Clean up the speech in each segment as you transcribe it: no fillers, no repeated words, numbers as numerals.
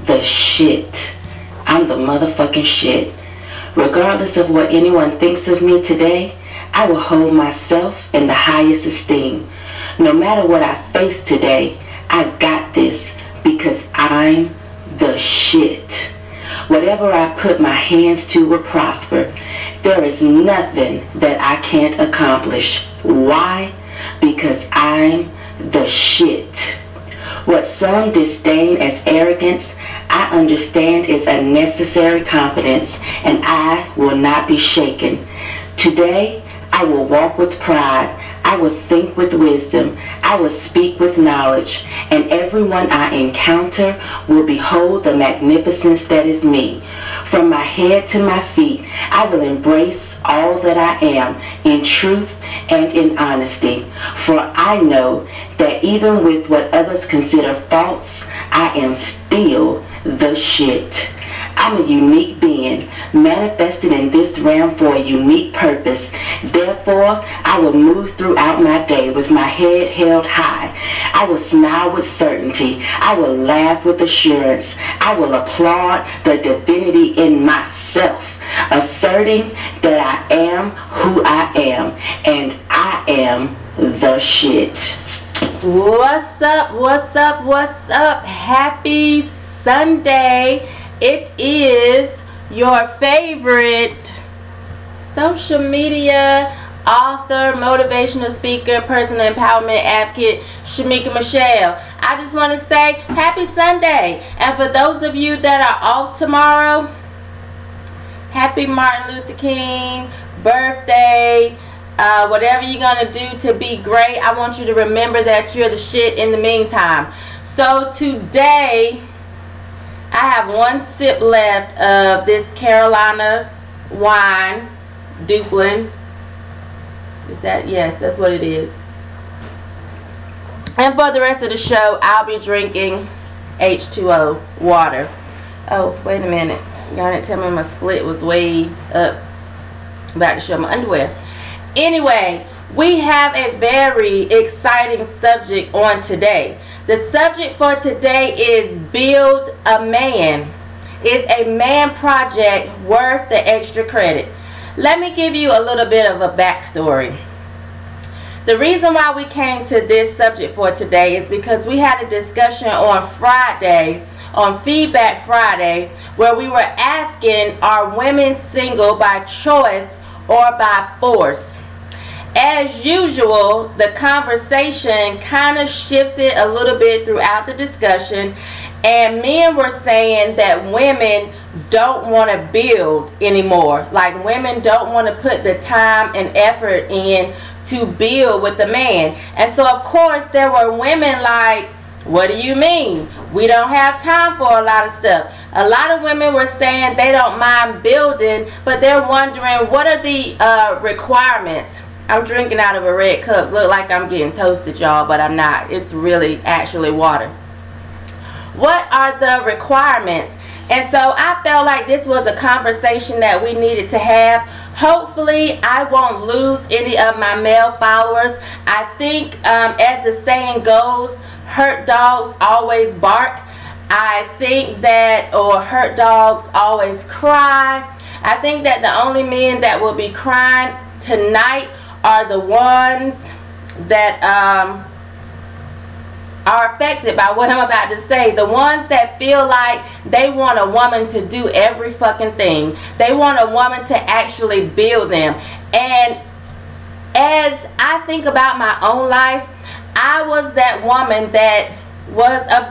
the shit. I'm the motherfucking shit. Regardless of what anyone thinks of me today, I will hold myself in the highest esteem. No matter what I face today, I got this because I'm the shit. Whatever I put my hands to will prosper. There is nothing that I can't accomplish. Why? Because I'm the shit. What some disdain as arrogance, I understand is a necessary competence, and I will not be shaken. Today, I will walk with pride. I will think with wisdom. I will speak with knowledge. And everyone I encounter will behold the magnificence that is me. From my head to my feet, I will embrace all that I am in truth and in honesty. For I know that even with what others consider faults, I am still the shit. I'm a unique being, manifested in this realm for a unique purpose. Therefore, I will move throughout my day with my head held high. I will smile with certainty. I will laugh with assurance. I will applaud the divinity in myself, asserting that I am who I am, and I am the shit. What's up, what's up, what's up? Happy Sunday. It is your favorite social media author, motivational speaker, personal empowerment advocate, Shamika Michelle. I just want to say happy Sunday. And for those of you that are off tomorrow, happy Martin Luther King birthday. Whatever you're going to do to be great, I want you to remember that you're the shit in the meantime. So today, I have one sip left of this Carolina wine, Duplin. Is that? Yes, that's what it is. And for the rest of the show, I'll be drinking H2O water. Oh, wait a minute. Y'all didn't tell me my split was way up. I'm about to show my underwear. Anyway, we have a very exciting subject on today. The subject for today is Build a Man. It's a man project worth the extra credit. Let me give you a little bit of a backstory. The reason why we came to this subject for today is because we had a discussion on Friday, on Feedback Friday, where we were asking, are women single by choice or by force? As usual, the conversation kind of shifted a little bit throughout the discussion, and men were saying that women don't want to build anymore. Like, women don't want to put the time and effort in to build with the man. And so, of course, there were women like, what do you mean? We don't have time for a lot of stuff. A lot of women were saying they don't mind building, but they're wondering, what are the requirements? I'm drinking out of a red cup. Look like I'm getting toasted, y'all, but I'm not. It's really actually water. What are the requirements? And so I felt like this was a conversation that we needed to have. Hopefully, I won't lose any of my male followers. I think, as the saying goes, hurt dogs always bark. I think that, or hurt dogs always cry. I think that the only men that will be crying tonight are the ones that are affected by what I'm about to say. The ones that feel like they want a woman to do every fucking thing. They want a woman to actually build them. And as I think about my own life, I was that woman that was a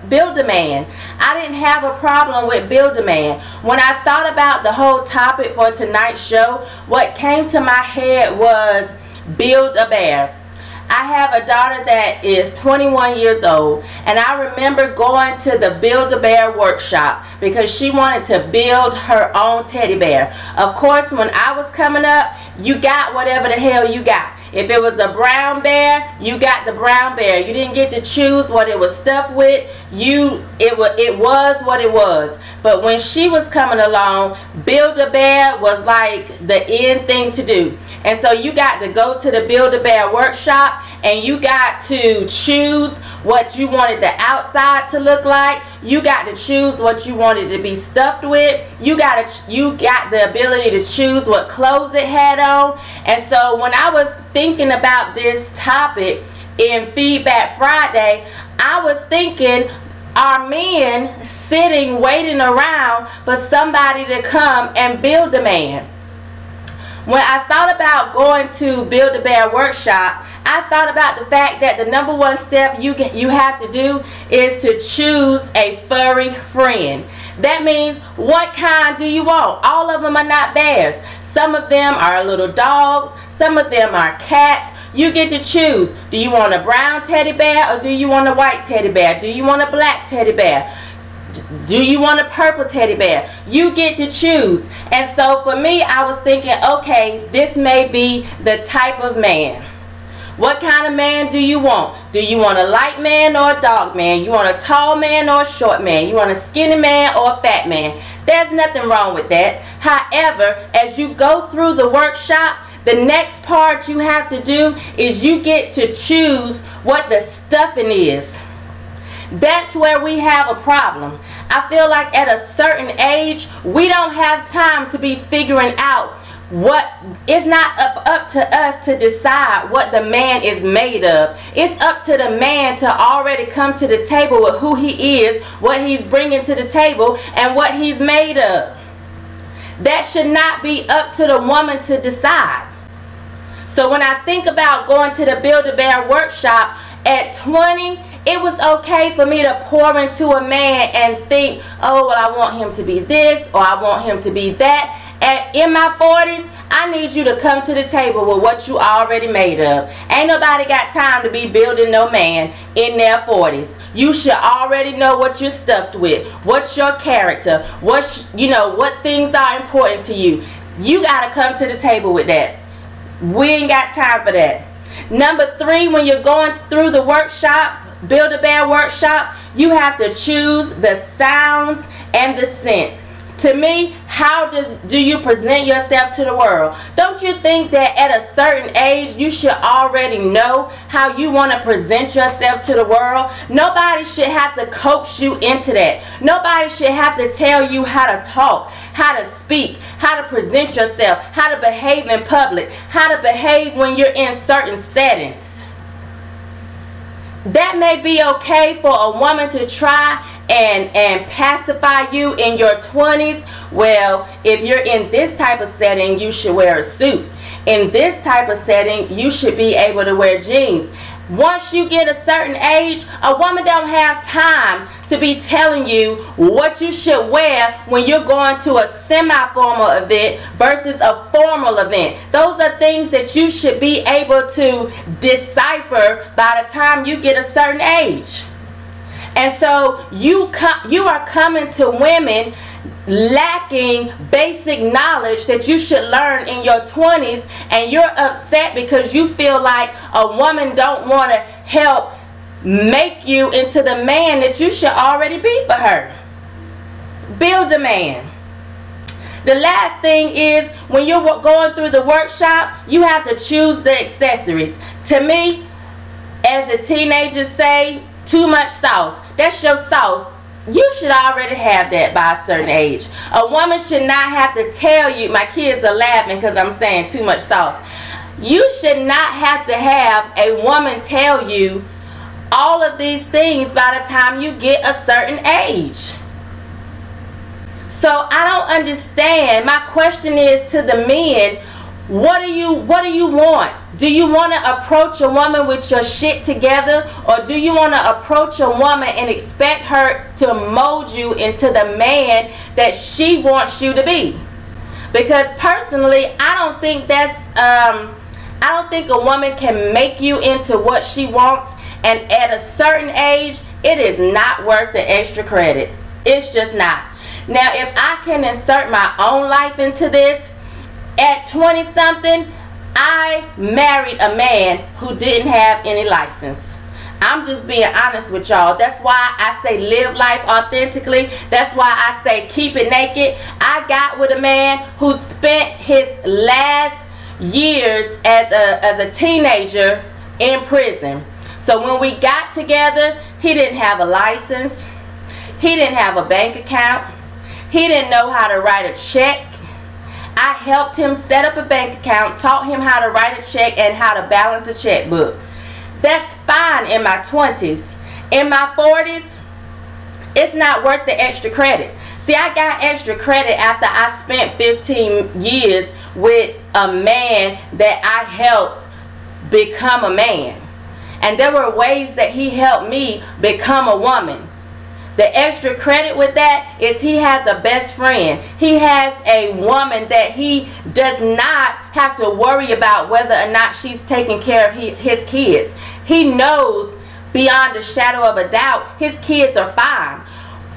build-a-man. I didn't have a problem with build-a-man. When I thought about the whole topic for tonight's show, what came to my head was Build-A-Bear. I have a daughter that is 21 years old, and I remember going to the Build-A-Bear workshop because she wanted to build her own teddy bear. Of course, when I was coming up, you got whatever the hell you got. If it was a brown bear, you got the brown bear. You didn't get to choose what it was stuffed with. It was what it was. But when she was coming along, Build-A-Bear was like the end thing to do. And so you got to go to the Build-A-Bear workshop and you got to choose what you wanted the outside to look like. You got to choose what you wanted to be stuffed with. You got the ability to choose what clothes it had on. And so when I was thinking about this topic in Feedback Friday, I was thinking, are men sitting waiting around for somebody to come and build a man? When I thought about going to Build-A-Bear workshop, I thought about the fact that the number one step you have to do is to choose a furry friend. That means, what kind do you want? All of them are not bears. Some of them are little dogs. Some of them are cats. You get to choose. Do you want a brown teddy bear or do you want a white teddy bear? Do you want a black teddy bear? Do you want a purple teddy bear? You get to choose. And so for me, I was thinking, okay, this may be the type of man. What kind of man do you want? Do you want a light man or a dark man? You want a tall man or a short man? You want a skinny man or a fat man? There's nothing wrong with that. However, as you go through the workshop, the next part you have to do is you get to choose what the stuffing is. That's where we have a problem. I feel like at a certain age, we don't have time to be figuring out what. It's not up to us to decide what the man is made of. It's up to the man to already come to the table with who he is, what he's bringing to the table, and what he's made of. That should not be up to the woman to decide. So when I think about going to the Build-A-Bear workshop at 20, it was okay for me to pour into a man and think, oh, well, I want him to be this or I want him to be that. And in my 40s, I need you to come to the table with what you already made of. Ain't nobody got time to be building no man in their 40s. You should already know what you're stuffed with. What's your character? What things are important to you. You got to come to the table with that. We ain't got time for that. Number 3, when you're going through the workshop, Build-A-Bear workshop, you have to choose the sounds and the scents. To me, how do you present yourself to the world? Don't you think that at a certain age you should already know how you want to present yourself to the world? Nobody should have to coax you into that. Nobody should have to tell you how to talk, how to speak, how to present yourself, how to behave in public, how to behave when you're in certain settings. That may be okay for a woman to try and pacify you in your 20s. Well, if you're in this type of setting, you should wear a suit. In this type of setting, you should be able to wear jeans. Once you get a certain age, a woman don't have time to be telling you what you should wear when you're going to a semi-formal event versus a formal event. Those are things that you should be able to decipher by the time you get a certain age. And so you are coming to women lacking basic knowledge that you should learn in your 20s, and you're upset because you feel like a woman don't want to help make you into the man that you should already be for her. Build a man. The last thing is, when you're going through the workshop, you have to choose the accessories. To me, as the teenagers say, too much sauce. That's your sauce. You should already have that by a certain age. A woman should not have to tell you. My kids are laughing because I'm saying too much sauce. You should not have to have a woman tell you all of these things by the time you get a certain age. So I don't understand. My question is to the men, what do you want? Do you want to approach a woman with your shit together, or do you want to approach a woman and expect her to mold you into the man that she wants you to be? Because personally, I don't think a woman can make you into what she wants, and at a certain age, it is not worth the extra credit. It's just not. Now, if I can insert my own life into this, at 20-something, I married a man who didn't have any license. I'm just being honest with y'all. That's why I say live life authentically. That's why I say keep it naked. I got with a man who spent his last years as a teenager in prison. So when we got together, he didn't have a license. He didn't have a bank account. He didn't know how to write a check. I helped him set up a bank account, taught him how to write a check and how to balance a checkbook. That's fine in my 20s. In my 40s, it's not worth the extra credit. See, I got extra credit after I spent 15 years with a man that I helped become a man. And there were ways that he helped me become a woman. The extra credit with that is he has a best friend. He has a woman that he does not have to worry about whether or not she's taking care of his kids. He knows beyond a shadow of a doubt his kids are fine.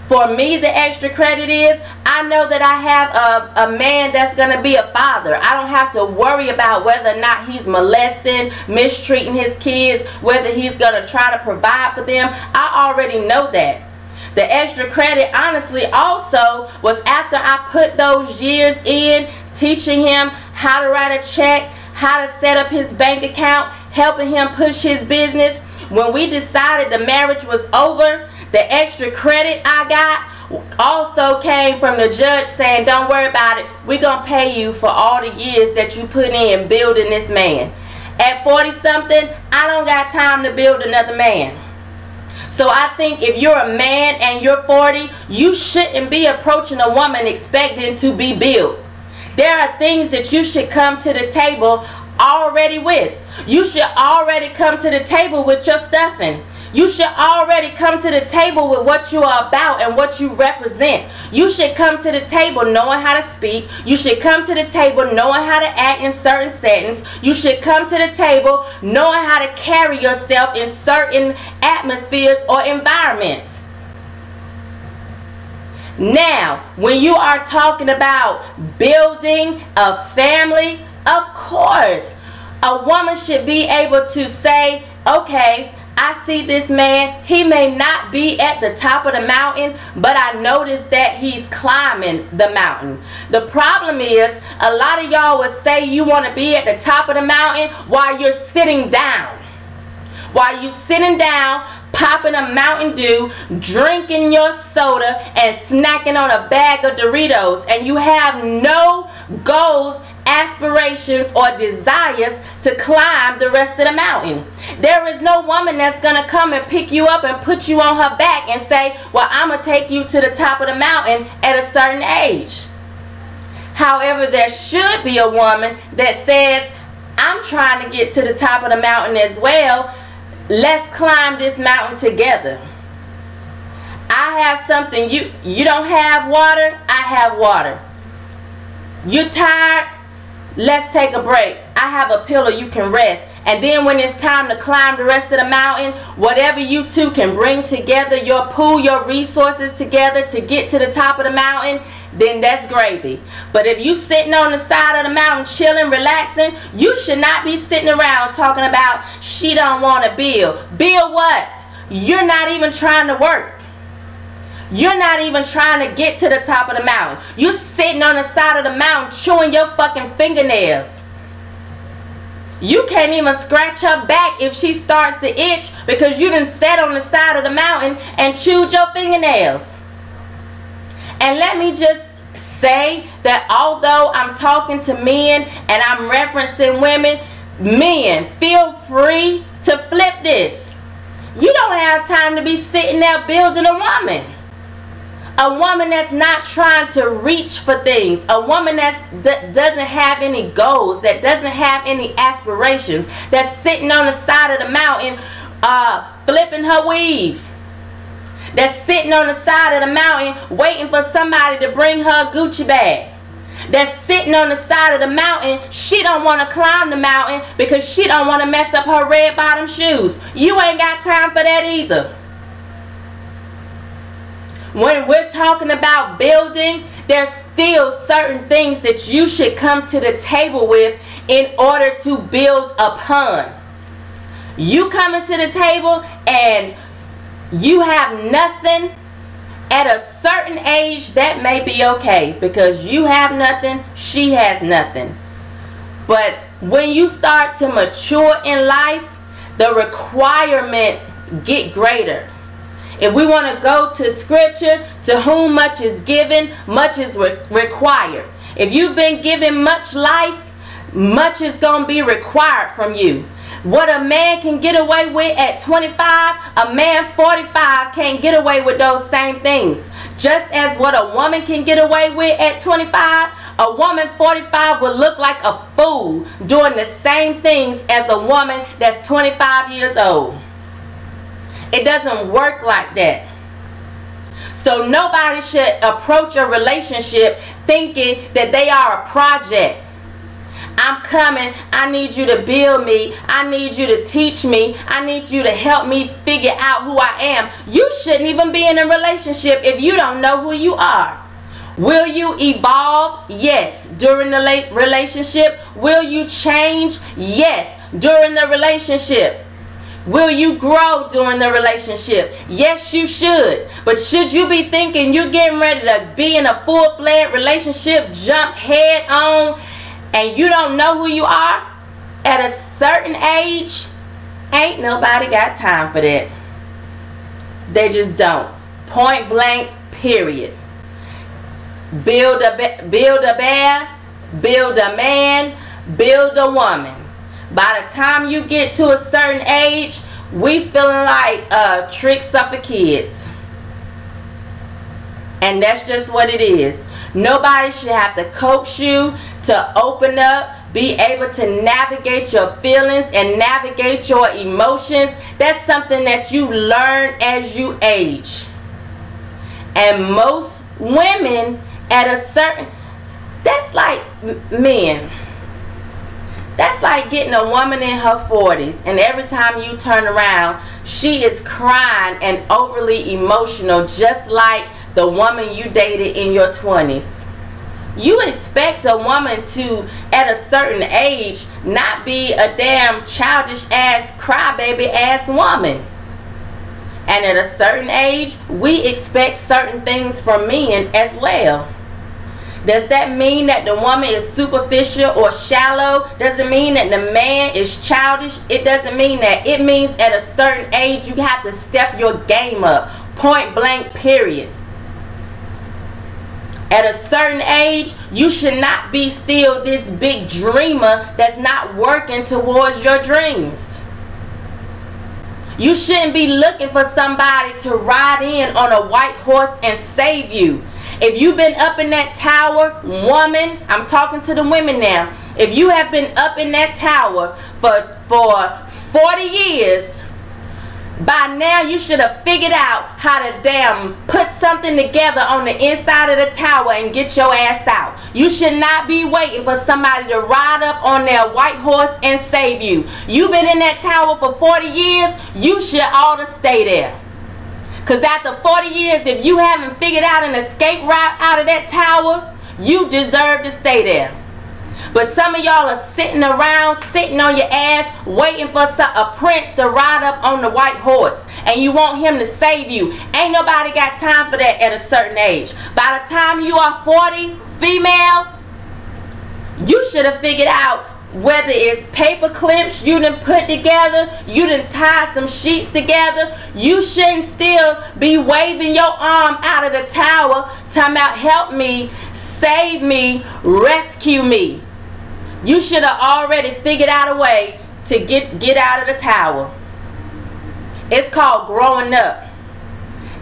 For me, the extra credit is I know that I have a man that's going to be a father. I don't have to worry about whether or not he's molesting, mistreating his kids, whether he's going to try to provide for them. I already know that. The extra credit, honestly, also was after I put those years in teaching him how to write a check, how to set up his bank account, helping him push his business. When we decided the marriage was over, the extra credit I got also came from the judge saying, don't worry about it. We're going to pay you for all the years that you put in building this man. At 40-something, I don't got time to build another man. So I think if you're a man and you're 40, you shouldn't be approaching a woman expecting to be built. There are things that you should come to the table already with. You should already come to the table with your stuffing. You should already come to the table with what you are about and what you represent. You should come to the table knowing how to speak. You should come to the table knowing how to act in certain settings. You should come to the table knowing how to carry yourself in certain atmospheres or environments. Now, when you are talking about building a family, of course, a woman should be able to say, okay, I see this man, he may not be at the top of the mountain, but I noticed that he's climbing the mountain. The problem is, a lot of y'all would say you want to be at the top of the mountain while you're sitting down. While you're sitting down, popping a Mountain Dew, drinking your soda, and snacking on a bag of Doritos, and you have no goals, aspirations, or desires to climb the rest of the mountain. There is no woman that's going to come and pick you up and put you on her back and say, well, I'm going to take you to the top of the mountain at a certain age. However, there should be a woman that says, I'm trying to get to the top of the mountain as well. Let's climb this mountain together. I have something. You don't have water? I have water. You're tired? Let's take a break. I have a pillow you can rest. And then when it's time to climb the rest of the mountain, whatever you two can bring together, you'll pool your resources together to get to the top of the mountain, then that's gravy. But if you sitting on the side of the mountain chilling, relaxing, you should not be sitting around talking about she don't want to build. Build what? You're not even trying to work. You're not even trying to get to the top of the mountain. You're sitting on the side of the mountain chewing your fucking fingernails. You can't even scratch her back if she starts to itch because you done sat on the side of the mountain and chewed your fingernails. And let me just say that although I'm talking to men and I'm referencing women, men, feel free to flip this. You don't have time to be sitting there building a woman. A woman that's not trying to reach for things. A woman that doesn't have any goals, that doesn't have any aspirations, that's sitting on the side of the mountain flipping her weave. That's sitting on the side of the mountain waiting for somebody to bring her a Gucci bag. That's sitting on the side of the mountain. She don't want to climb the mountain because she don't want to mess up her red bottom shoes. You ain't got time for that either. When we're talking about building, there's still certain things that you should come to the table with in order to build upon. You coming to the table and you have nothing at a certain age, that may be okay because you have nothing, she has nothing. But when you start to mature in life, the requirements get greater. If we want to go to scripture, to whom much is given, much is required. If you've been given much life, much is going to be required from you. What a man can get away with at 25, a man 45 can't get away with those same things. Just as what a woman can get away with at 25, a woman 45 will look like a fool doing the same things as a woman that's 25 years old. It doesn't work like that. So nobody should approach a relationship thinking that they are a project. I'm coming, I need you to build me, I need you to teach me, I need you to help me figure out who I am. You shouldn't even be in a relationship if you don't know who you are. Will you evolve? Yes. During the relationship. Will you change? Yes. During the relationship. Will you grow during the relationship? Yes, you should. But should you be thinking you're getting ready to be in a full-fledged relationship, jump head on, and you don't know who you are at a certain age? Ain't nobody got time for that. They just don't. Point blank, period. Build a bear, build a man, build a woman. By the time you get to a certain age, we feeling like tricks are for kids. And that's just what it is. Nobody should have to coax you to open up, be able to navigate your feelings and navigate your emotions. That's something that you learn as you age. And most women at a certain, that's like men. That's like getting a woman in her 40s and every time you turn around, she is crying and overly emotional, just like the woman you dated in your 20s. You expect a woman to, at a certain age, not be a damn childish ass, crybaby ass woman. And at a certain age, we expect certain things from men as well. Does that mean that the woman is superficial or shallow? Does it mean that the man is childish? It doesn't mean that. It means at a certain age you have to step your game up. Point blank, period. At a certain age, you should not be still this big dreamer that's not working towards your dreams. You shouldn't be looking for somebody to ride in on a white horse and save you. If you've been up in that tower, woman, I'm talking to the women now. If you have been up in that tower for 40 years, by now you should have figured out how to damn put something together on the inside of the tower and get your ass out. You should not be waiting for somebody to ride up on their white horse and save you. You've been in that tower for 40 years, you should ought to stay there. Because after 40 years, if you haven't figured out an escape route out of that tower, you deserve to stay there. But some of y'all are sitting around, sitting on your ass, waiting for a prince to ride up on the white horse. And you want him to save you. Ain't nobody got time for that at a certain age. By the time you are 40, female, you should have figured out whether it's paper clips you done put together, you done tie some sheets together. You shouldn't still be waving your arm out of the tower talking about help me, save me, rescue me. You should have already figured out a way to get out of the tower. It's called growing up.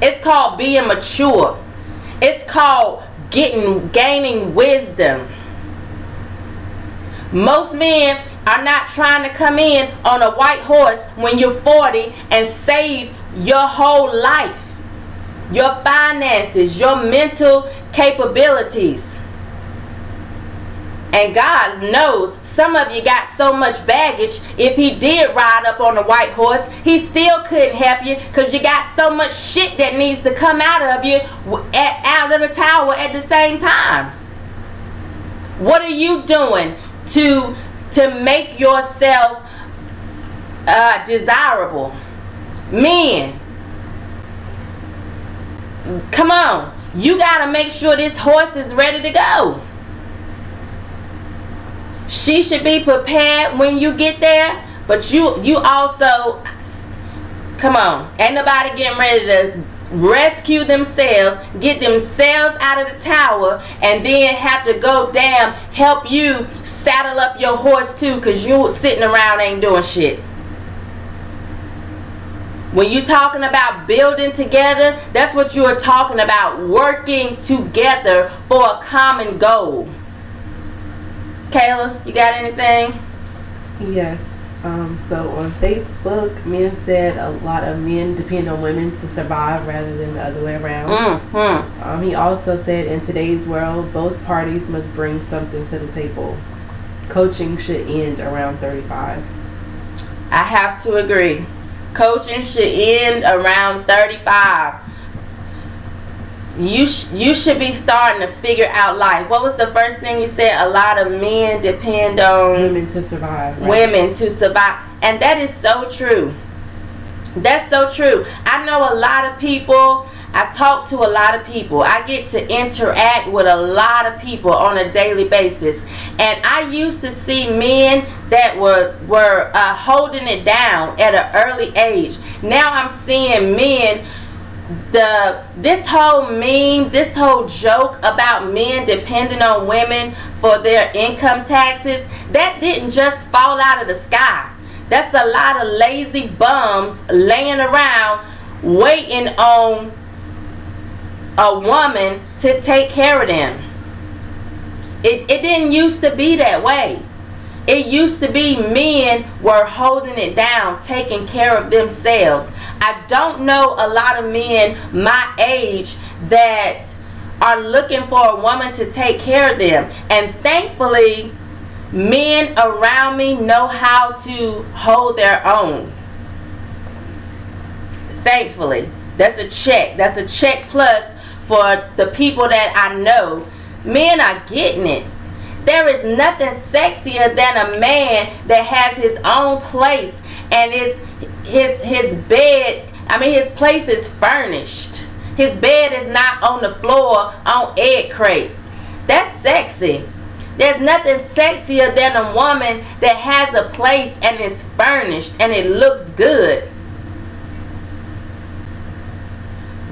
It's called being mature. It's called gaining wisdom. Most men are not trying to come in on a white horse when you're 40 and save your whole life, your finances, your mental capabilities. And God knows some of you got so much baggage. If he did ride up on a white horse, he still couldn't help you because you got so much shit that needs to come out of you, out of the tower at the same time. What are you doing to make yourself desirable? Men, come on, you gotta make sure this horse is ready to go. she should be prepared when you get there, but you also, come on, ain't nobody getting ready to rescue themselves, get themselves out of the tower, and then have to go down, help you saddle up your horse too, because you sitting around ain't doing shit. When you talking about building together, that's what you are talking about, working together for a common goal. Kayla, you got anything? Yes. So on Facebook, men said a lot of men depend on women to survive rather than the other way around. He also said in today's world, both parties must bring something to the table. Coaching should end around 35. I have to agree. Coaching should end around 35. You should be starting to figure out life. What was the first thing you said? A lot of men depend on women to survive. Right? Women to survive. And that is so true. That's so true. I know a lot of people. I talk to a lot of people. I get to interact with a lot of people on a daily basis. And I used to see men that were holding it down at an early age. Now I'm seeing men, this whole meme, this whole joke about men depending on women for their income taxes, that didn't just fall out of the sky. That's a lot of lazy bums laying around waiting on a woman to take care of them. It didn't used to be that way. It used to be men were holding it down, taking care of themselves. I don't know a lot of men my age that are looking for a woman to take care of them. And thankfully, men around me know how to hold their own. Thankfully. That's a check. That's a check plus for the people that I know. Men are getting it. There is nothing sexier than a man that has his own place and his bed, I mean his place is furnished. His bed is not on the floor on egg crates. That's sexy. There's nothing sexier than a woman that has a place and is furnished and it looks good.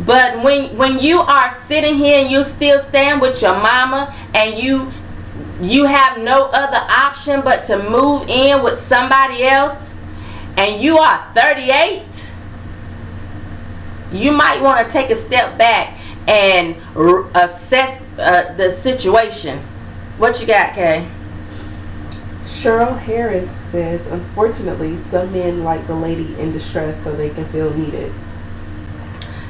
But when you are sitting here and you still stand with your mama and you have no other option but to move in with somebody else and you are 38, you might want to take a step back and assess the situation. What you got, Kay? Cheryl Harris says, unfortunately, some men like the lady in distress so they can feel needed.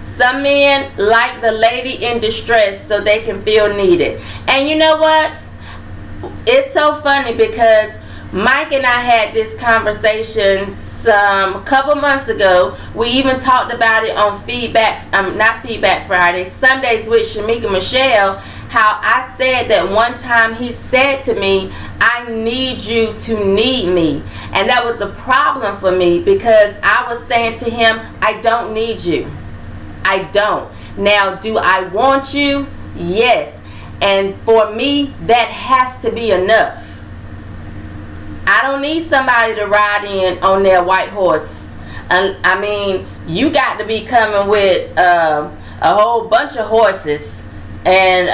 Some men like the lady in distress so they can feel needed. And you know what? It's so funny because Mike and I had this conversation some couple months ago. We even talked about it on not Feedback Friday, Sundays with Shamika Michelle, how I said that one time he said to me, I need you to need me. And that was a problem for me because I was saying to him, I don't need you. I don't. Now, do I want you? Yes. And for me, that has to be enough. I don't need somebody to ride in on their white horse. I mean, you got to be coming with a whole bunch of horses. And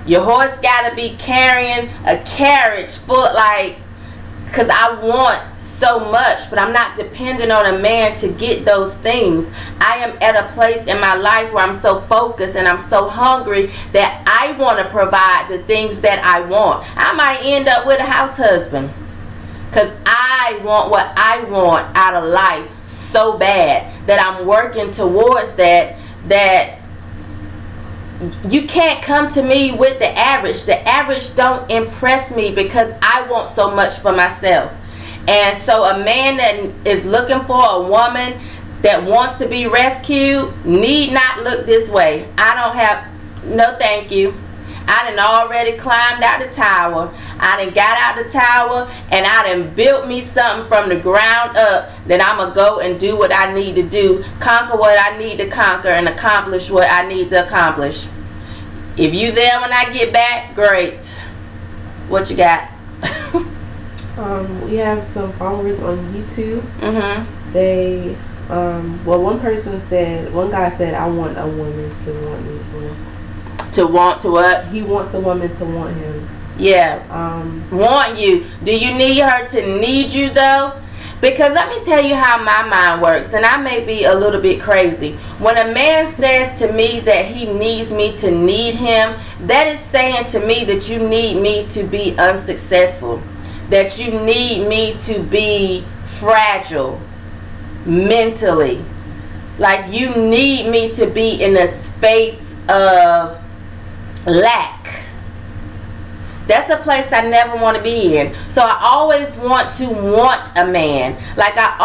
your horse got to be carrying a carriage full, because I want so much, but I'm not dependent on a man to get those things. I am at a place in my life where I'm so focused and I'm so hungry that I want to provide the things that I want. I might end up with a house husband because I want what I want out of life so bad that I'm working towards that you can't come to me with the average. The average don't impress me because I want so much for myself. And so a man that is looking for a woman that wants to be rescued need not look this way. I don't have, no thank you. I done already climbed out the tower. I done got out the tower and I done built me something from the ground up that I'm going to go and do what I need to do. Conquer what I need to conquer and accomplish what I need to accomplish. If you there when I get back, great. What you got? We have some followers on YouTube. Mm-hmm. They, well, one guy said, I want a woman to want me. To want to what? He wants a woman to want him. Yeah. Want you. Do you need her to need you though? Because let me tell you how my mind works, and I may be a little bit crazy. When a man says to me that he needs me to need him, that is saying to me that you need me to be unsuccessful, that you need me to be fragile mentally, like you need me to be in a space of lack. That's a place I never want to be in. So I always want to want a man. Like I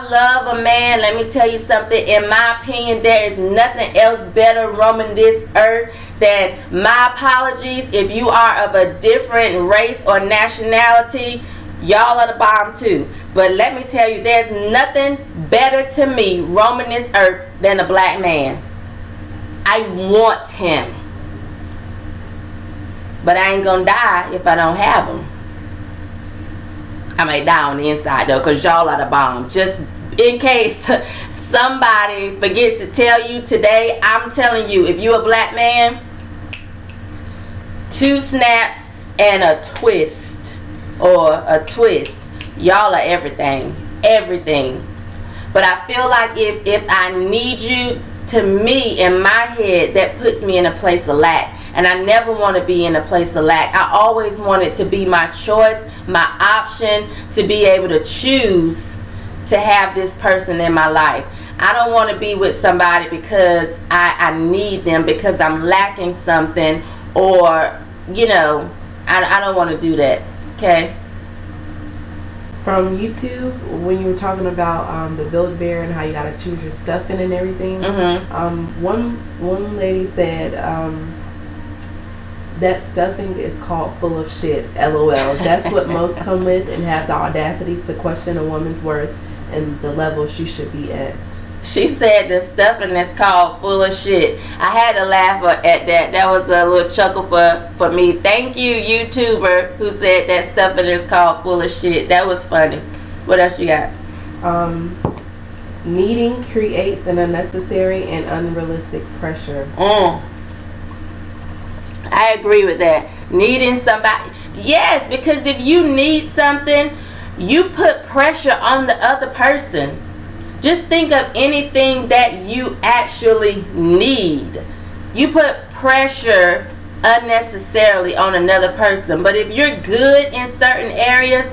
love a man. Let me tell you something. In my opinion, there is nothing else better roaming this earth than, my apologies, if you are of a different race or nationality, y'all are the bomb too. But let me tell you, there's nothing better to me roaming this earth than a black man. I want him. But I ain't gonna die if I don't have them. I may die on the inside though, because y'all are the bomb. Just in case somebody forgets to tell you today, I'm telling you, if you're a black man, 2 snaps and a twist. Or a twist. Y'all are everything. Everything. But I feel like if I need you, to me, in my head, that puts me in a place of lack. And I never want to be in a place of lack. I always want it to be my choice, my option, to be able to choose to have this person in my life. I don't want to be with somebody because I need them, because I'm lacking something, or, you know, I don't want to do that. Okay? From YouTube, when you were talking about the Build-A-Bear and how you got to choose your stuffing and everything, one lady said, that stuffing is called full of shit, LOL. That's what most come with and have the audacity to question a woman's worth and the level she should be at. She said the stuffing is called full of shit. I had to laugh at that. That was a little chuckle for me. Thank you, YouTuber, who said that stuffing is called full of shit. That was funny. What else you got? Needing creates an unnecessary and unrealistic pressure. I agree with that. Needing somebody. Yes, because if you need something, you put pressure on the other person. Just think of anything that you actually need. You put pressure unnecessarily on another person. But if you're good in certain areas,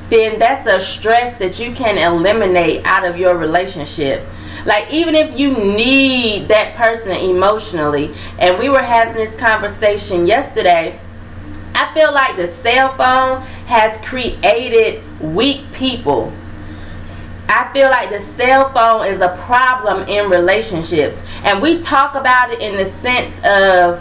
then that's a stress that you can eliminate out of your relationship. Like, even if you need that person emotionally, and we were having this conversation yesterday, I feel like the cell phone has created weak people. I feel like the cell phone is a problem in relationships. And we talk about it in the sense of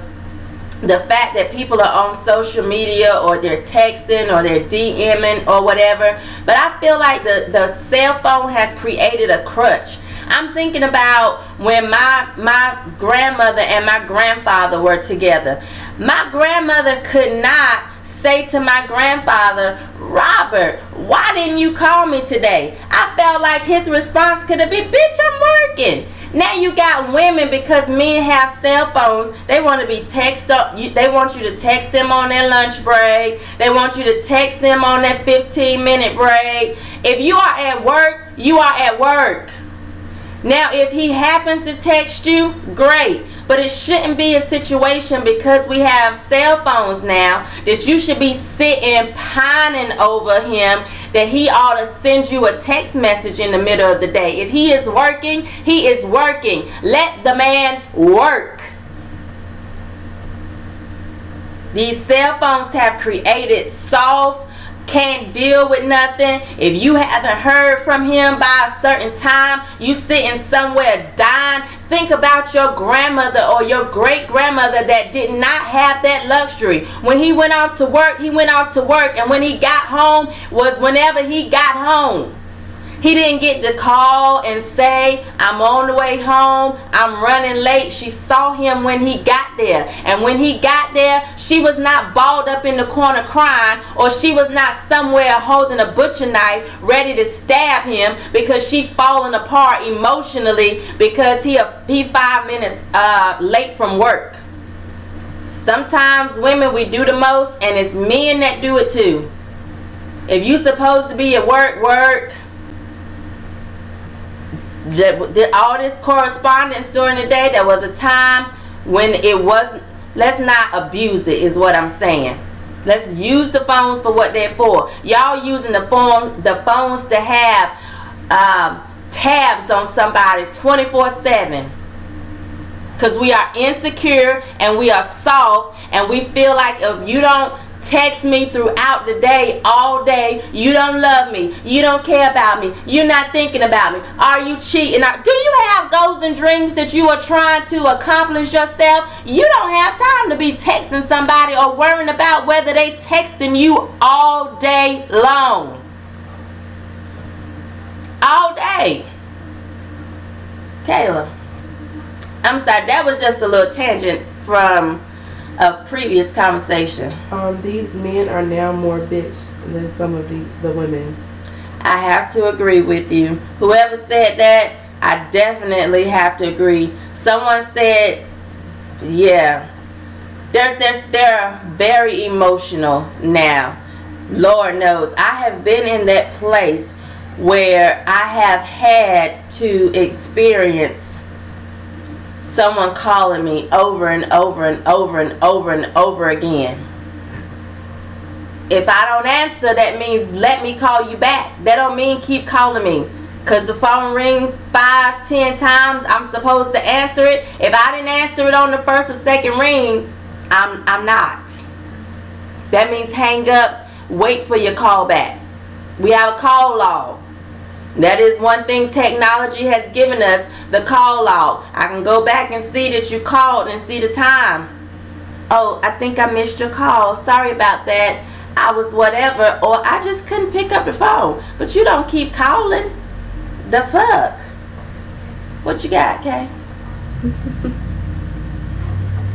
the fact that people are on social media, or they're texting, or they're DMing, or whatever. But I feel like the cell phone has created a crutch. I'm thinking about when my grandmother and my grandfather were together. My grandmother could not say to my grandfather, Robert, why didn't you call me today? I felt like his response could have been, bitch, I'm working. Now you got women, because men have cell phones, they want to be they want you to text them on their lunch break. They want you to text them on their 15-minute break. If you are at work, you are at work. Now, if he happens to text you, great. But it shouldn't be a situation, because we have cell phones now, that you should be sitting pining over him, that he ought to send you a text message in the middle of the day. If he is working, he is working. Let the man work. These cell phones have created soft, can't deal with nothing. If you haven't heard from him by a certain time, you sitting somewhere dying. Think about your grandmother or your great-grandmother that did not have that luxury. When he went off to work, he went off to work, and when he got home was whenever he got home. He didn't get to call and say, I'm on the way home, I'm running late. She saw him when he got there. And when he got there, she was not balled up in the corner crying, or she was not somewhere holding a butcher knife ready to stab him because she falling apart emotionally because he 5 minutes late from work. Sometimes women, we do the most, and it's men that do it too. If you supposed to be at work, all this correspondence during the day, there was a time when it wasn't. Let's not abuse it, is what I'm saying. Let's use the phones for what they're for. Y'all using the phones to have tabs on somebody 24/7. Because we are insecure and we are soft, and we feel like if you don't text me throughout the day, all day, you don't love me, you don't care about me, you're not thinking about me, are you cheating? Do you have goals and dreams that you are trying to accomplish yourself? You don't have time to be texting somebody or worrying about whether they texting you all day long. All day. Kayla, I'm sorry, that was just a little tangent from a previous conversation. These men are now more bitch than some of the women. I have to agree with you. Whoever said that, I definitely have to agree. Someone said, yeah, they're very emotional now. Lord knows, I have been in that place where I have had to experience someone calling me over and over and over and over and over again. If I don't answer, that means let me call you back. That don't mean keep calling me. Because the phone rings 5, 10 times, I'm supposed to answer it. If I didn't answer it on the first or second ring, I'm not. That means hang up, wait for your call back. We have a call log. That is one thing technology has given us, the call log. I can go back and see that you called and see the time. Oh, I think I missed your call. Sorry about that. I was whatever, or I just couldn't pick up the phone. But you don't keep calling. The fuck? What you got, Kay?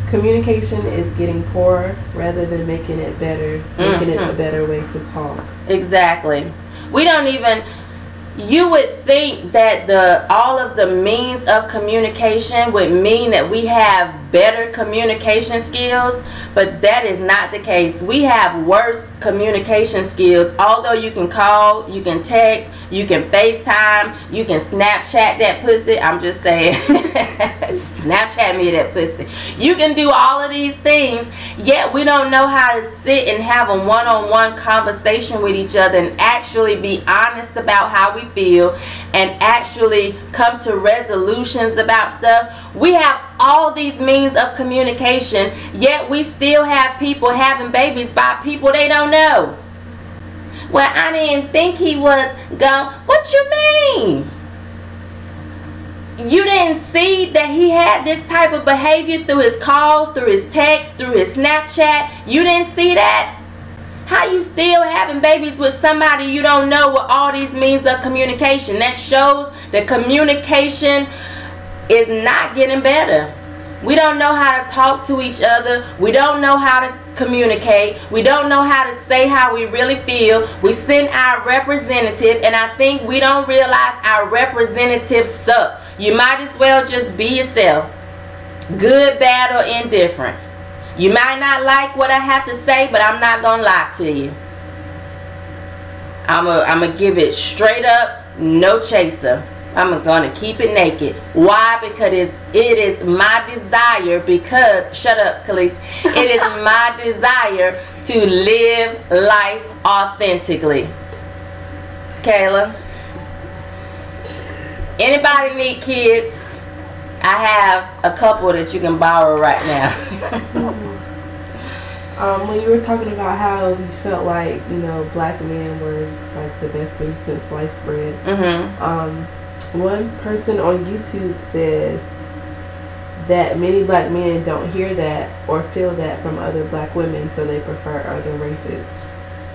Communication is getting poorer rather than making it better, making it a better way to talk. Exactly. We don't even... You would think that all of the means of communication would mean that we have better communication skills, but that is not the case. We have worse communication skills. Although you can call, you can text, you can FaceTime, you can Snapchat that pussy. I'm just saying, Snapchat me that pussy. You can do all of these things, yet we don't know how to sit and have a one-on-one conversation with each other and actually be honest about how we feel and actually come to resolutions about stuff. We have all these means of communication, yet we still have people having babies by people they don't know. Well, I didn't think he was gone. What you mean? You didn't see that he had this type of behavior through his calls, through his texts, through his Snapchat? You didn't see that? How you still having babies with somebody you don't know with all these means of communication? That shows that communication is not getting better. We don't know how to talk to each other. We don't know how to communicate. We don't know how to say how we really feel. We send our representative, and I think we don't realize our representatives suck. You might as well just be yourself. Good, bad, or indifferent. You might not like what I have to say, but I'm not gonna lie to you. I'm gonna give it straight up, no chaser. I'm gonna keep it naked. Why? Because it is my desire, because, shut up, Khalees. It is my desire to live life authentically. Kayla, anybody need kids? I have a couple that you can borrow right now. When you were talking about how you felt like, you know, black men were like the best thing since sliced bread. One person on YouTube said that many black men don't hear that or feel that from other black women, so they prefer other races.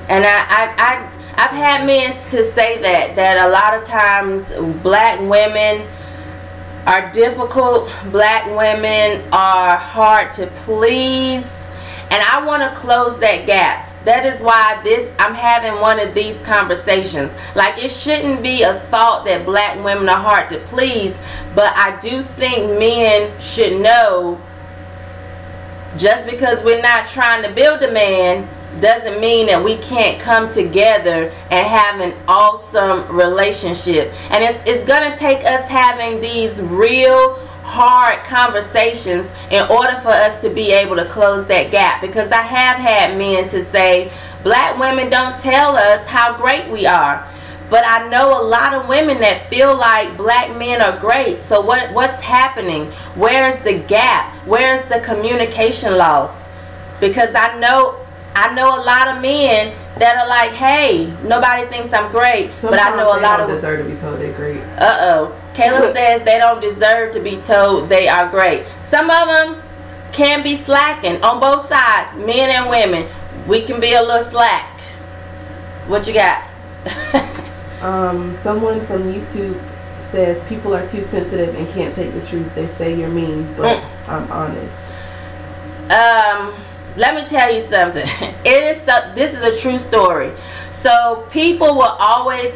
And I I've had men to say that a lot of times black women are difficult, black women are hard to please, and I want to close that gap. That is why I'm having one of these conversations. Like, it shouldn't be a thought that black women are hard to please, but I do think men should know, just because we're not trying to build a man doesn't mean that we can't come together and have an awesome relationship. And it's gonna take us having these real hard conversations in order for us to be able to close that gap, because I have had men to say black women don't tell us how great we are, but I know a lot of women that feel like black men are great. So what's happening? Where's the gap? Where's the communication loss? Because I know a lot of men that are like, hey, nobody thinks I'm great. Sometimes but I know a lot of deserve to be told they're great. Kayla says they don't deserve to be told they are great. Some of them can be slacking on both sides, men and women. We can be a little slack. What you got? Someone from YouTube says people are too sensitive and can't take the truth. They say you're mean, but I'm honest. Let me tell you something. This is a true story. So people will always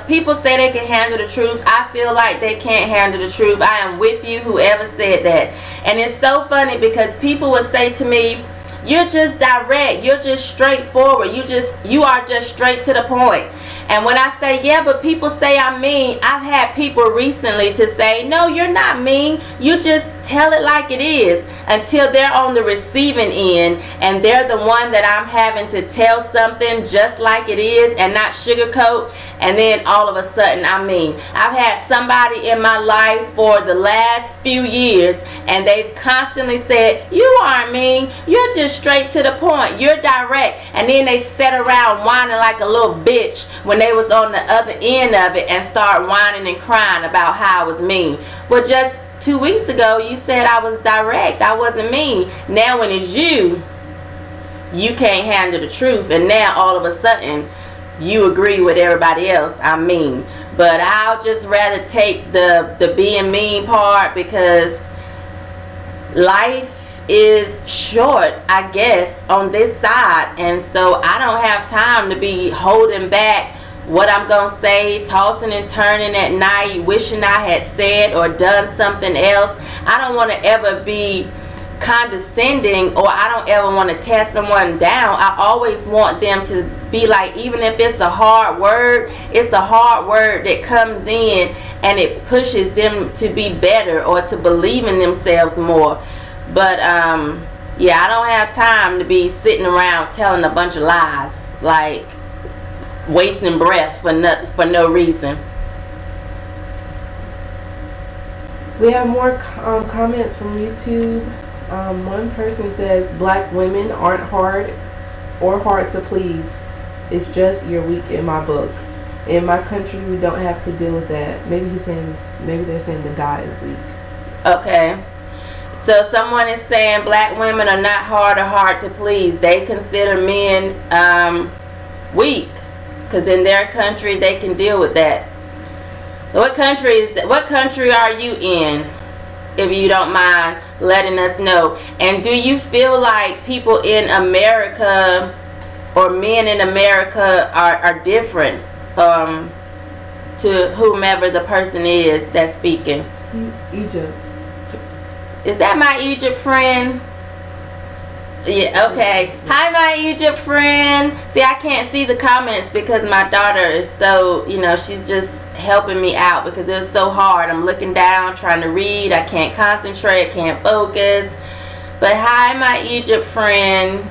people say they can handle the truth. I feel like they can't handle the truth. I am with you, whoever said that. And it's so funny because people will say to me, you're just direct, you're just straightforward, you are just straight to the point. And when I say, yeah, but people say I'm mean, I've had people recently to say, no, you're not mean, you just tell it like it is, until they're on the receiving end and they're the one that I'm having to tell something just like it is and not sugarcoat, and then all of a sudden I'm mean. I've had somebody in my life for the last few years and they've constantly said, you aren't mean, you're just straight to the point, you're direct, and then they sat around whining like a little bitch when they was on the other end of it and start whining and crying about how I was mean. Well, just 2 weeks ago you said I was direct, I wasn't mean. Now when it's you can't handle the truth, and now all of a sudden you agree with everybody else I'm mean. But I'll just rather take the being mean part, because life is short, I guess, on this side, and so I don't have time to be holding back what I'm gonna say, tossing and turning at night, wishing I had said or done something else. I don't want to ever be condescending, or I don't ever want to tear someone down. I always want them to be like, even if it's a hard word, it's a hard word that comes in and it pushes them to be better or to believe in themselves more. But yeah, I don't have time to be sitting around telling a bunch of lies, like wasting breath for no reason. We have more comments from YouTube. One person says black women aren't hard or hard to please. It's just you're weak in my book. In my country, we don't have to deal with that. Maybe they're saying the guy is weak. Okay. So someone is saying black women are not hard or hard to please. They consider men weak, because in their country they can deal with that. What country is that? What country are you in, if you don't mind letting us know? And do you feel like people in America or men in America are different to whomever the person is that's speaking? Egypt. Is that my Egypt friend? Yeah, okay. Hi, my Egypt friend. See, I can't see the comments because my daughter is so, she's just helping me out because it was so hard. I'm looking down, trying to read. I can't concentrate, can't focus. But hi, my Egypt friend.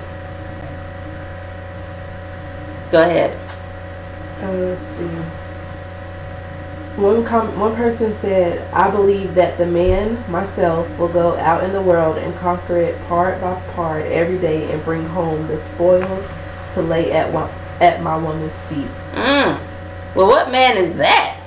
Go ahead. Let's see. One person said, I believe that the man, myself, will go out in the world and conquer it part by part every day and bring home the spoils to lay at my woman's feet. Well, what man is that?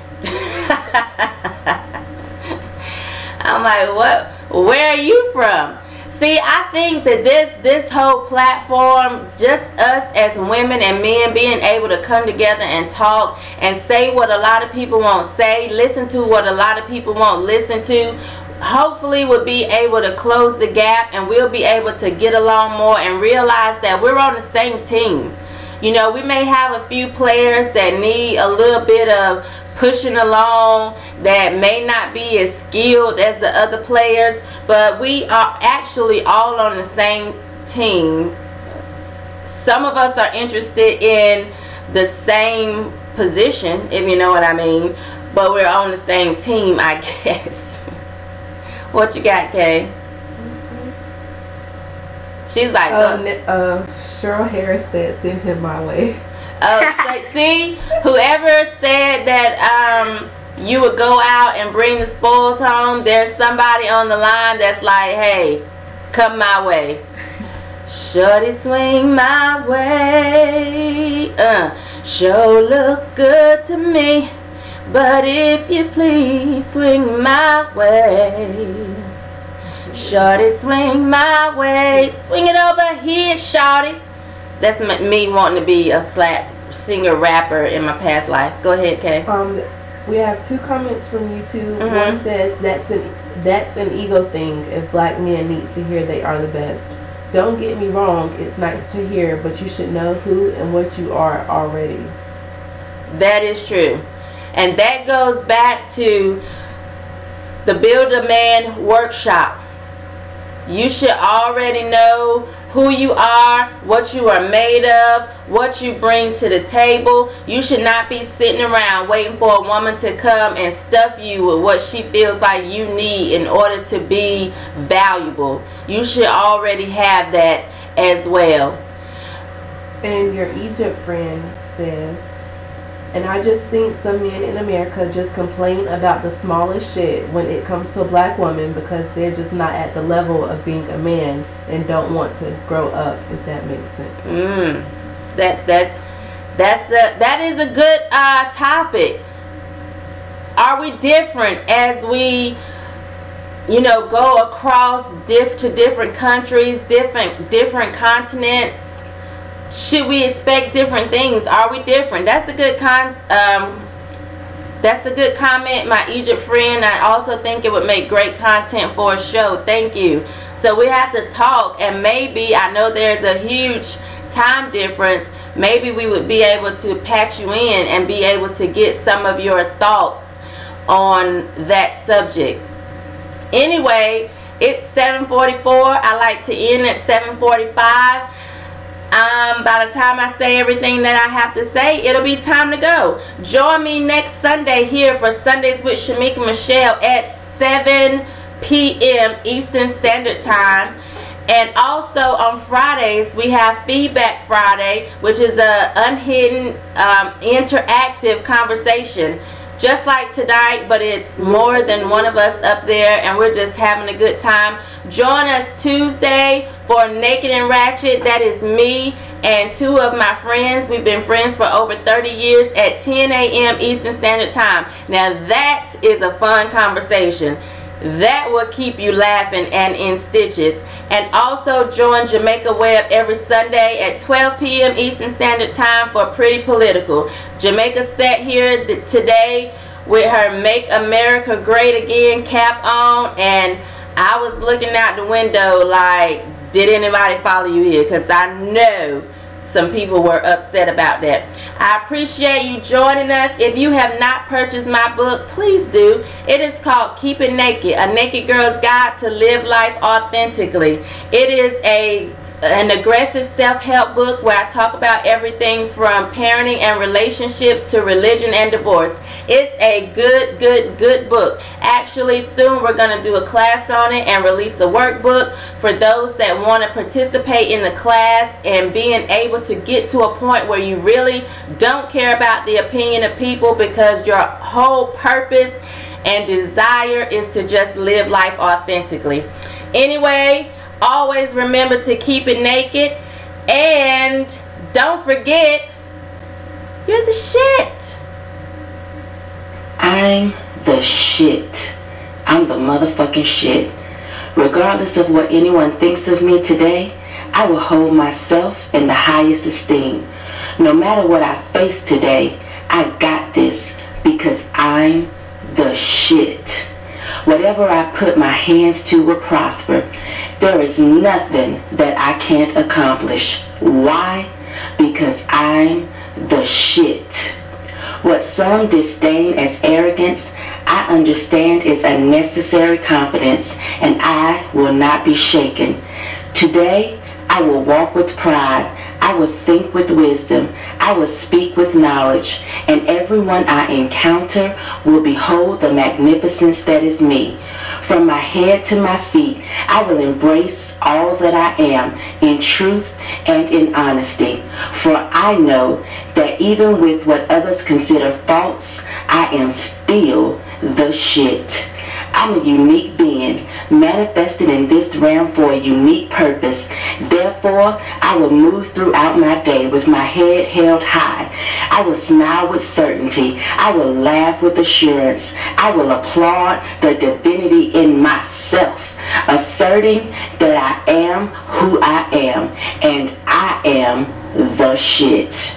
I'm like, what? Where are you from? See, I think that this whole platform, just us as women and men being able to come together and talk and say what a lot of people won't say, listen to what a lot of people won't listen to, hopefully we'll be able to close the gap, and we'll be able to get along more and realize that we're on the same team. You know, we may have a few players that need a little bit of pushing along, that may not be as skilled as the other players, but we are actually all on the same team. Some of us are interested in the same position, if you know what I mean, but we're on the same team, I guess. What you got, Kay? She's like, Cheryl Harris said, send him my way. Oh, see, whoever said that you would go out and bring the spoils home, there's somebody on the line that's like, hey, come my way. Shorty, swing my way. Sure look good to me, but if you please, swing my way. Shorty, swing my way. Swing it over here, shorty. That's me wanting to be a slap singer rapper in my past life. Go ahead, Kay. We have 2 comments from YouTube. One says that's an ego thing. If black men need to hear they are the best. Don't get me wrong, it's nice to hear, but you should know who and what you are already. That is true. And that goes back to the Build a Man workshop. You should already know who you are, what you are made of, what you bring to the table. You should not be sitting around waiting for a woman to come and stuff you with what she feels like you need in order to be valuable. You should already have that as well. And your Egypt friend says, and I just think some men in America just complain about the smallest shit when it comes to a black woman because they're just not at the level of being a man and don't want to grow up, if that makes sense. That is a good topic. Are we different as we, you know, go across to different countries, different continents? Should we expect different things? Are we different? That's a good comment, my Egypt friend. I also think it would make great content for a show. Thank you. So we have to talk, and maybe, I know there's a huge time difference, maybe we would be able to patch you in and be able to get some of your thoughts on that subject. Anyway, it's 7:44. I like to end at 7:45. By the time I say everything that I have to say, it'll be time to go. Join me next Sunday here for Sundays with Shamika Michelle at 7 p.m. Eastern Standard Time. And also on Fridays, we have Feedback Friday, which is a unhidden, interactive conversation. Just like tonight, but it's more than one of us up there, and we're just having a good time. Join us Tuesday for Naked and Ratchet. That is me and 2 of my friends. We've been friends for over 30 years at 10 a.m. Eastern Standard Time. Now that is a fun conversation. That will keep you laughing and in stitches. And also join Jamaica Webb every Sunday at 12 p.m. Eastern Standard Time for Pretty Political. Jamaica sat here today with her Make America Great Again cap on, and I was looking out the window like, did anybody follow you here? Because I know some people were upset about that. I appreciate you joining us. If you have not purchased my book, please do. It is called Keep It Naked, A Naked Girl's Guide to Live Life Authentically. It is an aggressive self-help book where I talk about everything from parenting and relationships to religion and divorce. It's a good book. Actually, soon we're going to do a class on it and release a workbook for those that want to participate in the class and being able to get to a point where you really don't care about the opinion of people, because your whole purpose and desire is to just live life authentically. Anyway, always remember to keep it naked, and don't forget, you're the shit. I'm the shit. I'm the motherfucking shit. Regardless of what anyone thinks of me today, I will hold myself in the highest esteem. No matter what I face today, I got this because I'm the shit. Whatever I put my hands to will prosper. There is nothing that I can't accomplish. Why? Because I'm the shit. What some disdain as arrogance, I understand is a necessary confidence, and I will not be shaken. Today, I will walk with pride. I will think with wisdom. I will speak with knowledge. And everyone I encounter will behold the magnificence that is me. From my head to my feet, I will embrace all that I am in truth and in honesty. For I know that even with what others consider faults, I am still the shit. I'm a unique being, manifested in this realm for a unique purpose. Therefore, I will move throughout my day with my head held high. I will smile with certainty. I will laugh with assurance. I will applaud the divinity in myself, asserting that I am who I am, and I am the shit.